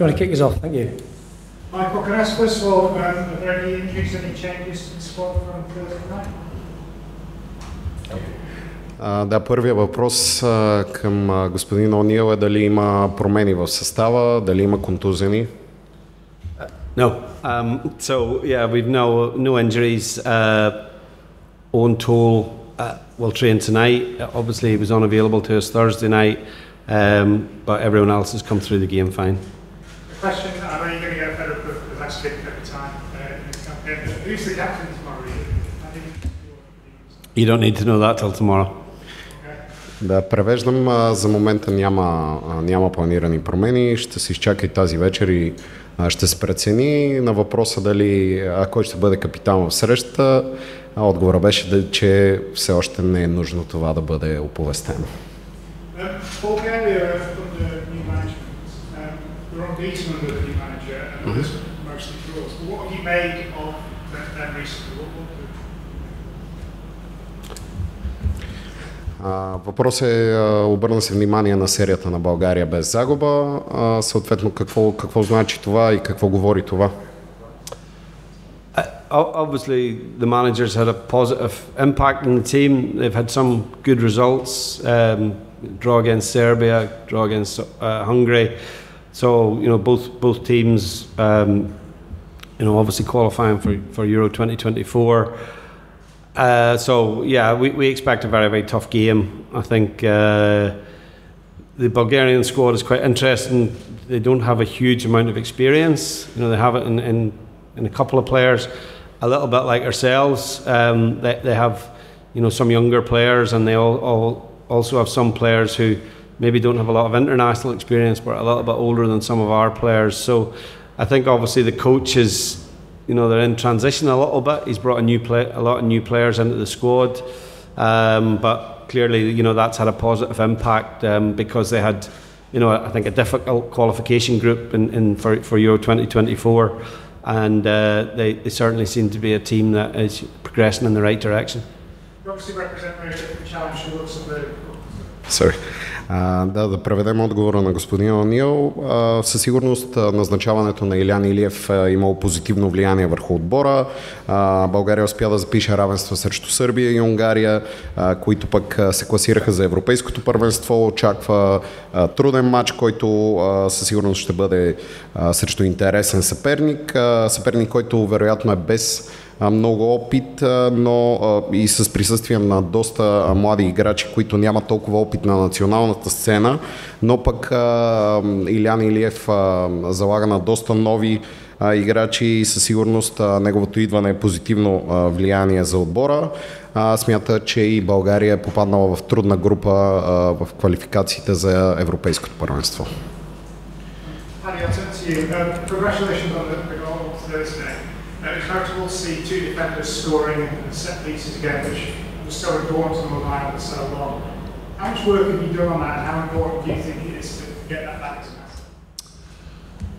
you want to kick us off? Thank you. Michael, can I ask first of all, are there any injuries, any changes to the squad from Thursday night? Да, първия въпрос към господин О'Нил е дали има промени в състава, дали има контузени. No. So yeah, we've no injuries. Owen Toole will train tonight. Obviously, he was unavailable to us Thursday night, but everyone else has come through the game fine. The question, I know you're going to get fed up with last kick every time in this campaign. Who's the captain tomorrow? You don't need to know that till tomorrow. Да, превеждам, за момента няма планирани промени, ще се изчака и тази вечер и ще се прецени. На въпроса дали кой ще бъде капитан в срещата, отговора беше, че все още не е нужно това да бъде оповестено. Bulgaria under new management, we're on beaten under the new manager and there's mostly draws. What have you made of them recently? Въпрос е, обърна се внимание на серията на България без загуба. Съответно, какво значи това и какво говори това? Obviously, the managers had a positive impact on the team. They've had some good results. Draw against Serbia, draw against Hungary. So, both teams, obviously qualifying for Euro 2024. So yeah, we expect a very, very tough game. I think the Bulgarian squad is quite interesting. They don't have a huge amount of experience. They have it in a couple of players, a little bit like ourselves. They have some younger players, and they all also have some players who maybe don't have a lot of international experience, but are a little bit older than some of our players. So I think obviously the coach is, they're in transition a little bit. He's brought a lot of new players into the squad, but clearly, that's had a positive impact because they had, I think a difficult qualification group for Euro 2024, and they certainly seem to be a team that is progressing in the right direction. You obviously represent very different challenge to Luxembourg. Sorry. Да преведем отговора на господин О'Нил. Със сигурност назначаването на Илян Илиев е имало позитивно влияние върху отбора. България успя да запише равенство срещу Сърбия и Унгария, които пък се класираха за европейското първенство. Очаква труден матч, който със сигурност ще бъде срещу интересен съперник. Съперник, който вероятно е без много опит, но и с присъствие на доста млади играчи, които нямат толкова опит на националната сцена, но пък Илян Илиев залага на доста нови играчи и със сигурност неговото идване е позитивно влияние за отбора. Смята, че и България е попаднала в трудна група в квалификациите за европейското първенство. It's notable to see two defenders scoring set pieces again, which was so important to them alive for so long. How much work have you done on that, and how important do you think it is to get that back as a master?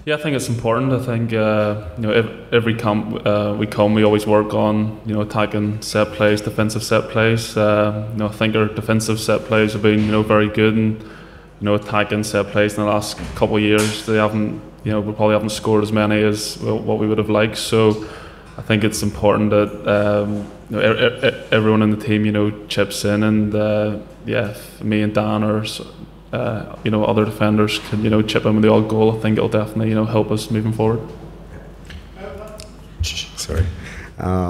Yeah, I think it's important. I think every camp we come, we always work on attacking set plays, defensive set plays. I think our defensive set plays have been very good, and attacking set plays in the last couple of years they haven't. We probably haven't scored as many as what we would have liked. So I think it's important that everyone in the team, chips in, and me and Dan or other defenders can chip in with the odd goal. I think it'll definitely help us moving forward. Sorry.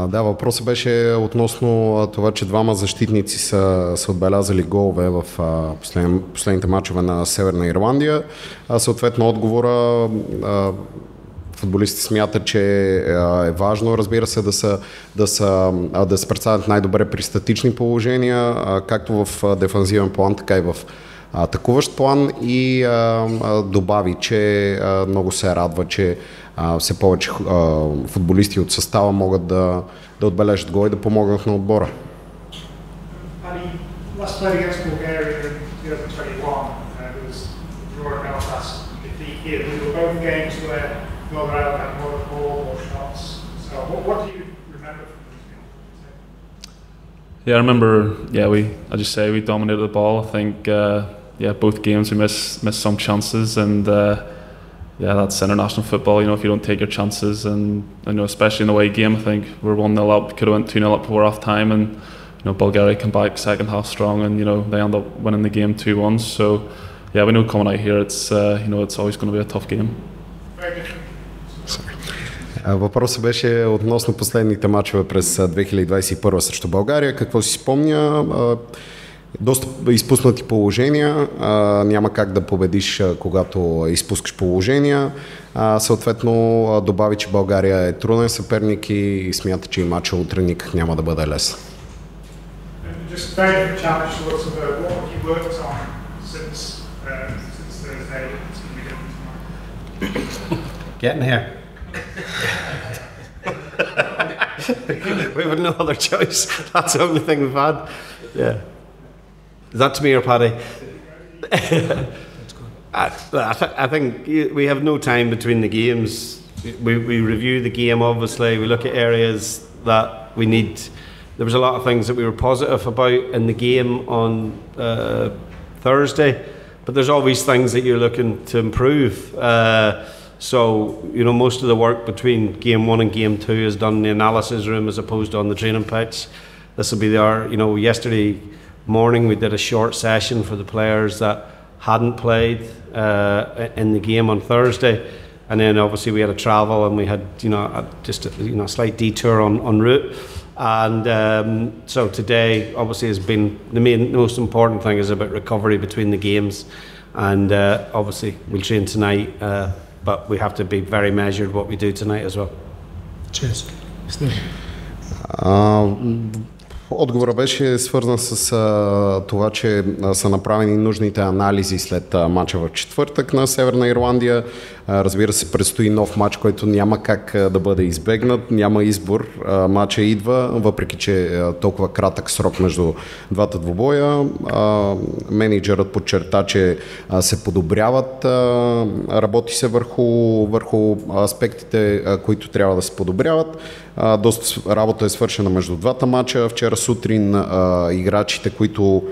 Да, въпросът беше относно това, че двама защитници са отбелязали голове в последните мачове на Северна Ирландия. Съответно отговора, футболисти смятат, че е важно, разбира се, да се представят най-добре при статични положения, както в дефанзивен план, така и в атакуващ план, и добави, че много се радва, че все повече футболисти от състава могат да отбележат гол и да помогнат на отбора. Yeah, I remember. I just say we dominated the ball. I think both games we missed some chances, and yeah, that's international football. You know, if you don't take your chances, and you know, especially in the away game, I think we're 1-0 up, could have went 2-0 up before half time, and you know, Bulgaria came back second half strong, and you know, they end up winning the game 2-1. So yeah, we know coming out here, it's you know, it's always going to be a tough game. Въпросът беше относно последните мачове през 2021 срещу България. Какво си спомня? Доста изпуснати положения, няма как да победиш, когато изпускаш положения. Съответно, добави, че България е труден съперник и смята, че и мача утре никак няма да бъде лесен. Getting here. We have no other choice. That's the only thing we've had. Yeah. Is that to me or Paddy? I think we have no time between the games. We review the game, obviously. We look at areas that we need. There was a lot of things that we were positive about in the game on Thursday, but there's always things that you're looking to improve. So, you know, most of the work between game 1 and game 2 is done in the analysis room as opposed to on the training pitch. This will be our, you know, yesterday morning we did a short session for the players that hadn't played in the game on Thursday, and then obviously we had a travel and we had, you know, just a slight detour en route, and so today obviously has been the most important thing is about recovery between the games, and obviously we'll train tonight, but we have to be very measured what we do tonight as well. Cheers. Отговорът беше свързан с това, че са направени нужните анализи след мача в четвъртък на Северна Ирландия. Разбира се, предстои нов мач, който няма как да бъде избегнат, няма избор. Мача идва, въпреки че толкова кратък срок между двата двубоя. Менеджерът подчерта, че се подобряват, работи се върху аспектите, които трябва да се подобряват. Доста работа е свършена между двата мача. Вчера сутрин играчите, които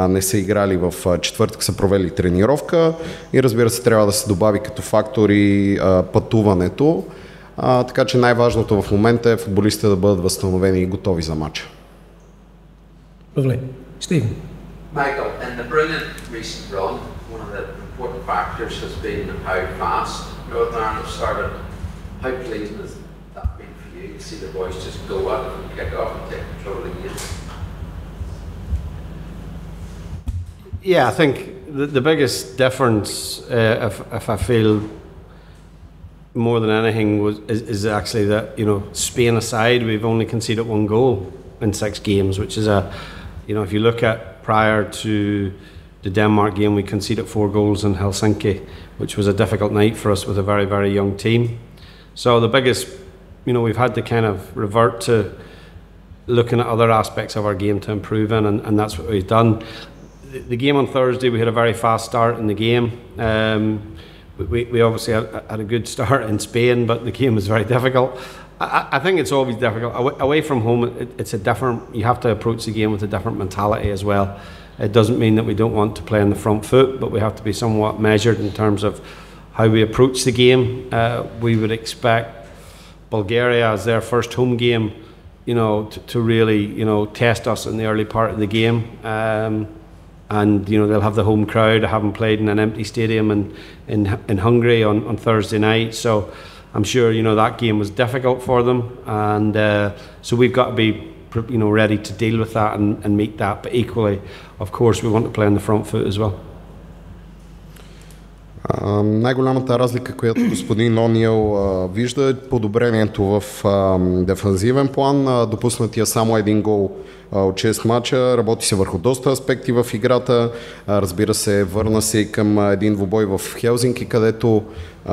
не са играли в четвъртък, са провели тренировка и разбира се трябва да се добави като фактори пътуването. Така че най-важното в момента е футболистите да бъдат възстановени и готови за мача. Lovely. Stephen. Michael, in the brilliant recent run, one of the important factors has been how fast Northern Ireland have started. How pleasing has that been for you to see the boys just go at it and kick off and take control of the game? Yeah, I think the biggest difference, if I feel more than anything, is actually that, you know, Spain aside, we've only conceded 1 goal in 6 games, which is you know, if you look at prior to the Denmark game, we conceded 4 goals in Helsinki, which was a difficult night for us with a very, very young team. So the biggest, you know, we've had to kind of revert to looking at other aspects of our game to improve in, and that's what we've done. The game on Thursday, we had a very fast start in the game. We obviously had a good start in Spain, but the game was very difficult. I think it's always difficult. Away from home, it's a different, you have to approach the game with a different mentality as well. It doesn't mean that we don't want to play on the front foot, but we have to be somewhat measured in terms of how we approach the game. We would expect Bulgaria as their first home game, you know, to really, you know, test us in the early part of the game. And you know, they'll have the home crowd. I haven't played in an empty stadium in Hungary on Thursday night, so I'm sure, you know, that game was difficult for them, and so we've got to be, you know, ready to deal with that and meet that. But equally, of course, we want to play on the front foot as well. Най-голямата разлика, която господин О'Нил вижда, е подобрението в дефанзивен план. Допуснатия само 1 гол от 6 мача. Работи се върху доста аспекти в играта. Разбира се, върна се и към един двубой в Хелзинки, където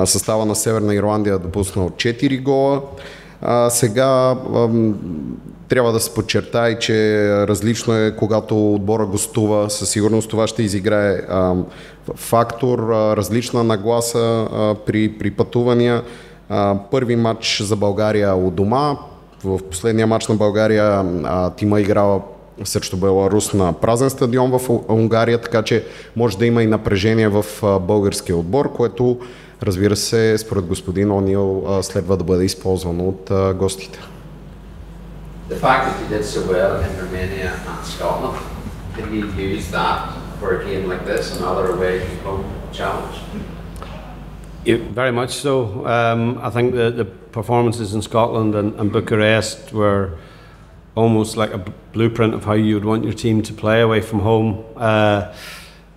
състава на Северна Ирландия допуснал 4 гола. Сега трябва да се подчертае, че различно е когато отбора гостува. Със сигурност това ще изиграе фактор, различна нагласа при пътувания. Първи матч за България у дома. В последния матч на България тима играла срещу Беларус на празен стадион в Унгария, така че може да има и напрежение в българския отбор, което, разбира се, според господин О'Нил следва да бъде използвано от гостите. The fact that you did so well in Romania and Scotland, can you use that for a game like this, another away from home challenge? Yeah, very much so. I think the performances in Scotland and Bucharest were almost like a blueprint of how you would want your team to play away from home.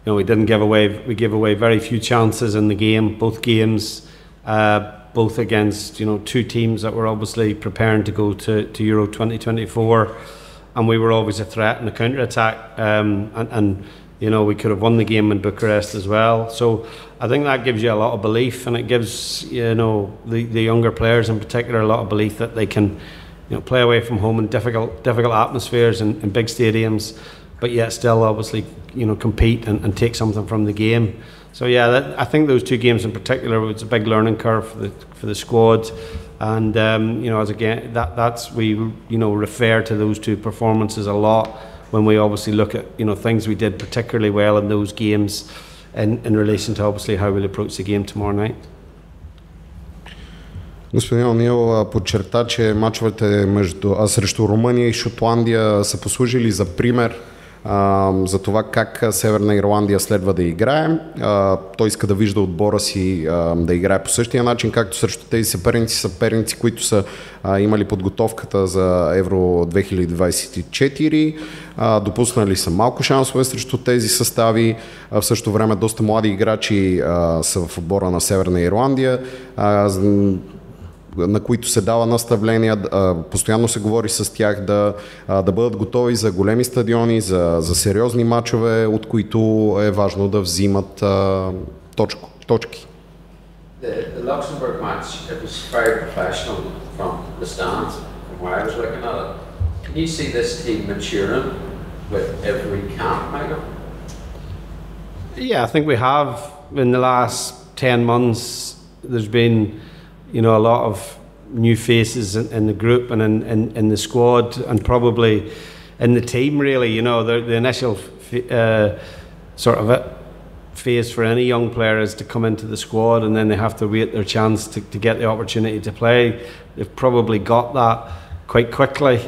We gave away very few chances in the game, both games, both against two teams that were obviously preparing to go to Euro 2024, and we were always a threat in the counter-attack, and we could have won the game in Bucharest as well. So I think that gives you a lot of belief, and it gives the younger players in particular a lot of belief that they can play away from home in difficult atmospheres in big stadiums, but yet still obviously compete and take something from the game. So yeah, I think those two games in particular was a big learning curve for the squad, and that's we refer to those two performances a lot when we obviously look at things we did particularly well in those games in relation to obviously how we'll approach the game tomorrow night. Господин О'Нил подчерта, че мачовете срещу Румъния и Шотландия са послужили за пример за това как Северна Ирландия следва да играе. Той иска да вижда отбора си да играе по същия начин, както срещу тези съперници, които са имали подготовката за Евро 2024. Допуснали са малко шансове срещу тези състави. В същото време доста млади играчи са в отбора на Северна Ирландия, на които се дава наставления, постоянно се говори с тях да бъдат готови за големи стадиони, за сериозни мачове, от които е важно да взимат точки. The Luxembourg match, it was very professional from the stands, from where I was looking at it. Can you see this team maturing with every camp, Michael? Yeah, I think we have. In the last 10 months, there's been a lot of new faces in the group and in the squad, and probably in the team really. The initial sort of phase for any young player is to come into the squad, and then they have to wait their chance to get the opportunity to play. They've probably got that quite quickly,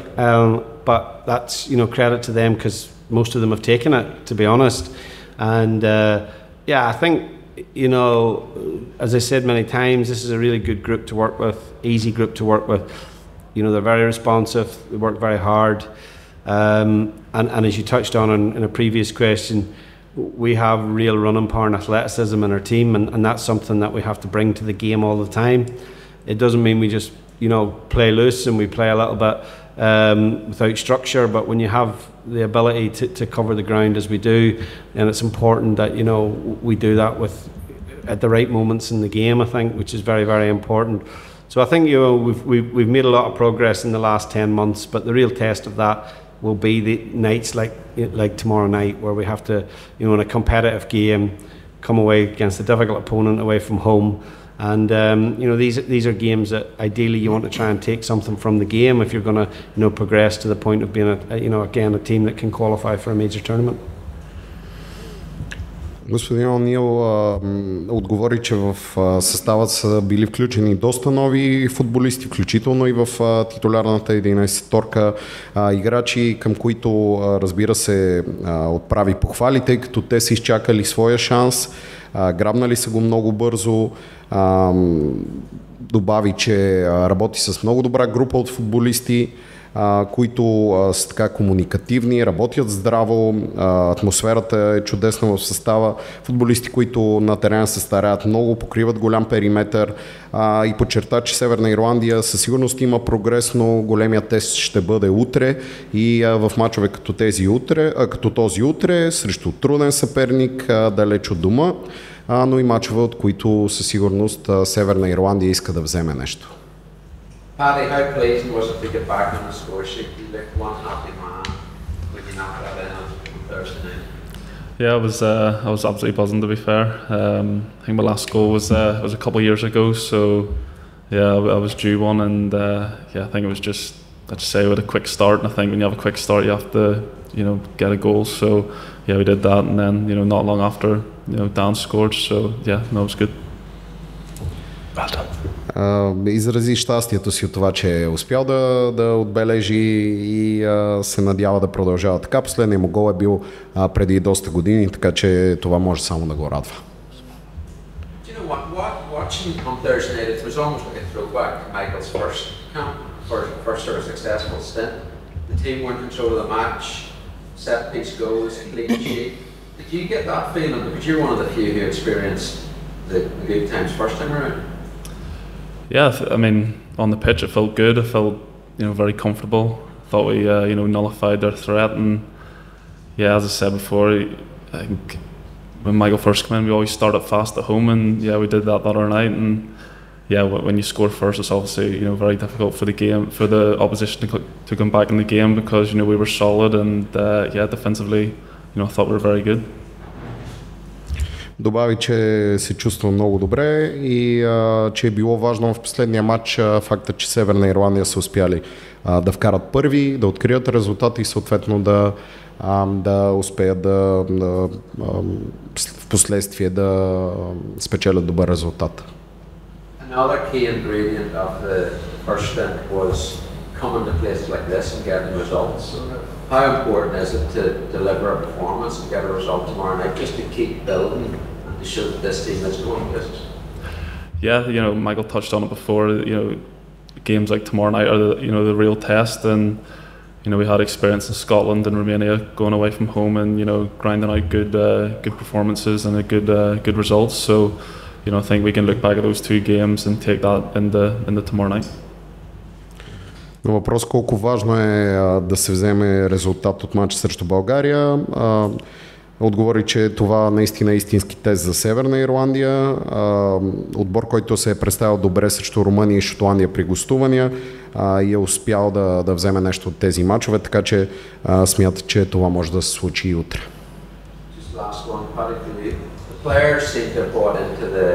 but that's credit to them, because most of them have taken it, to be honest. And I think as I said many times, this is a really good group to work with, easy group to work with. They're very responsive, they work very hard, and as you touched on in a previous question, we have real running power and athleticism in our team, and that's something that we have to bring to the game all the time. It doesn't mean we just play loose and we play a little bit without structure, but when you have the ability to cover the ground as we do, and it's important that we do that at the right moments in the game, I think, which is very, very important. So I think we've made a lot of progress in the last 10 months, but the real test of that will be the nights like tomorrow night, where we have to in a competitive game come away against a difficult opponent away from home. And these are games that ideally you want to try and take something from the game if you're going to progress to the point of being a team that can qualify for a major tournament. Господин О'Нил отговори, че в състава са били включени доста нови футболисти, включително и в титулярната 11-торка, играчи, към които, разбира се, отправи похвали, тъй като те са изчакали своя шанс, грабнали са го много бързо. Добави, че работи с много добра група от футболисти, които са така комуникативни, работят здраво, атмосферата е чудесна в състава, футболисти, които на терена се стараят много, покриват голям периметър, и подчерта, че Северна Ирландия със сигурност има прогрес, но големия тест ще бъде утре, и в мачове като този утре, срещу труден съперник, далеч от дома, но и мачове, от които със сигурност Северна Ирландия иска да вземе нещо. Paddy, how pleasing was it to get back on the score sheet? You looked one happy man when you knocked that in on Thursday night. Yeah, I was absolutely buzzing, to be fair. I think my last goal was a couple of years ago, so yeah, I was due one, and I think it was just let's say, with a quick start. And I think when you have a quick start, you have to, get a goal. So yeah, we did that, and then not long after, Dan scored. So yeah, no, it was good. Well done. Изрази щастието си от това, че е успял да отбележи и се надява да продължава така. Последният му гол е бил преди доста години, така че това може само да го радва. Watching on Thursday night, it was almost like a throwback to Michael's first sort of successful stint. The team were in control of the match, set piece goals, clean sheet. Did you get that feeling? Because you're one of the few who experienced the good times first time around. Yeah, I mean, on the pitch it felt good. I felt, very comfortable. Thought we, nullified their threat, and yeah, as I said before, I think when Michael first came in, we always started fast at home, and yeah, we did that the other night. And yeah, when you score first, it's obviously very difficult for the opposition to come back in the game, because we were solid, and yeah, defensively, I thought we were very good. Добави, че се чувства много добре и че е било важно в последния матч факта, че Северна Ирландия са успяли да вкарат първи, да открият резултати и съответно да успеят в последствие да спечелят добър резултат. Another key ingredient of the first stint was coming to places like this and getting results. How important is it to deliver a performance and get a result tomorrow night, just to keep building and to show that this team is going places? Yeah, Michael touched on it before. Games like tomorrow night are the real test, and we had experience in Scotland and Romania going away from home and grinding out good performances and good results. So I think we can look back at those two games and take that into tomorrow night. Но въпрос колко важно е да се вземе резултат от матча срещу България. Отговори, че това наистина е истински тест за Северна Ирландия. Отбор, който се е представил добре срещу Румъния и Шотландия при гостувания и е успял да вземе нещо от тези матчове, така че смята, че това може да се случи и утре. Players seem to have bought into the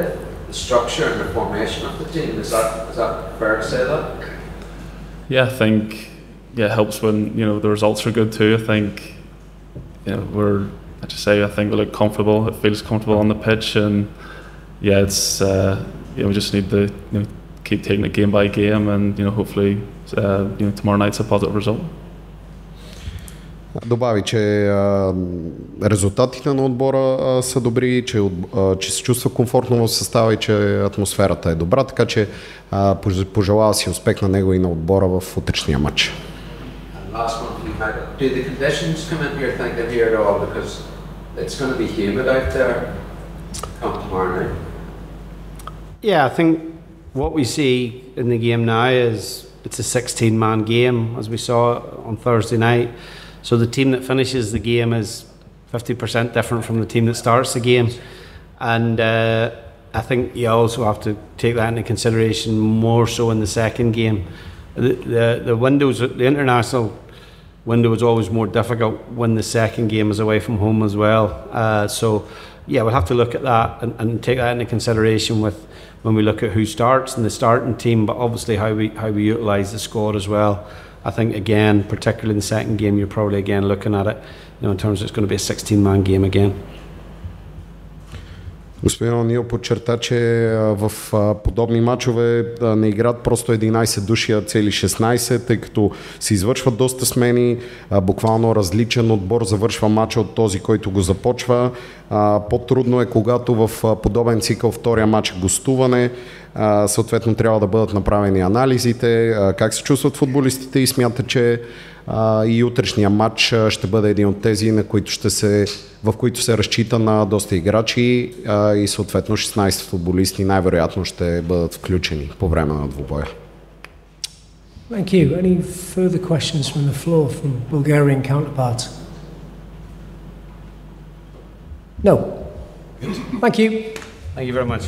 structure and the formation of the team. Is that fair to say that? Yeah, I think it helps when the results are good too. I think I think we look comfortable. It feels comfortable on the pitch, and yeah, it's we just need to keep taking it game by game, and hopefully tomorrow night's a positive result. Добави, че резултатите на отбора са добри, че се чувства комфортно в състава и че атмосферата е добра, така че пожелава си успех на него и на отбора в утрешния матч. Do the conditions come in here thinking here at all, because it's going to be humid out there come tomorrow night? Yeah, I think what we see in the game now is it's a 16-man game, as we saw on Thursday night. So the team that finishes the game is 50% different from the team that starts the game. And I think you also have to take that into consideration more so in the second game. The windows, the international window is always more difficult when the second game is away from home as well. So yeah, we'll have to look at that and take that into consideration when we look at who starts in the starting team, but obviously how we utilise the squad as well. I think again, particularly in the second game, you're probably again looking at it, in terms of it's going to be a 16-man game again. Господин О'Нил подчерта, че в подобни мачове не играят просто 11 души, а цели 16, тъй като се извършват доста смени, буквално различен отбор завършва мача от този, който го започва. По-трудно е, когато в подобен цикъл втория матч е гостуване, съответно трябва да бъдат направени анализите, как се чувстват футболистите и смята, че и утрешния матч ще бъде един от тези, в които се разчита на доста играчи и съответно 16 футболисти най-вероятно ще бъдат включени по време на двубоя. Thank you. Any further questions from the floor from Bulgarian counterparts? No. Thank you. Thank you very much.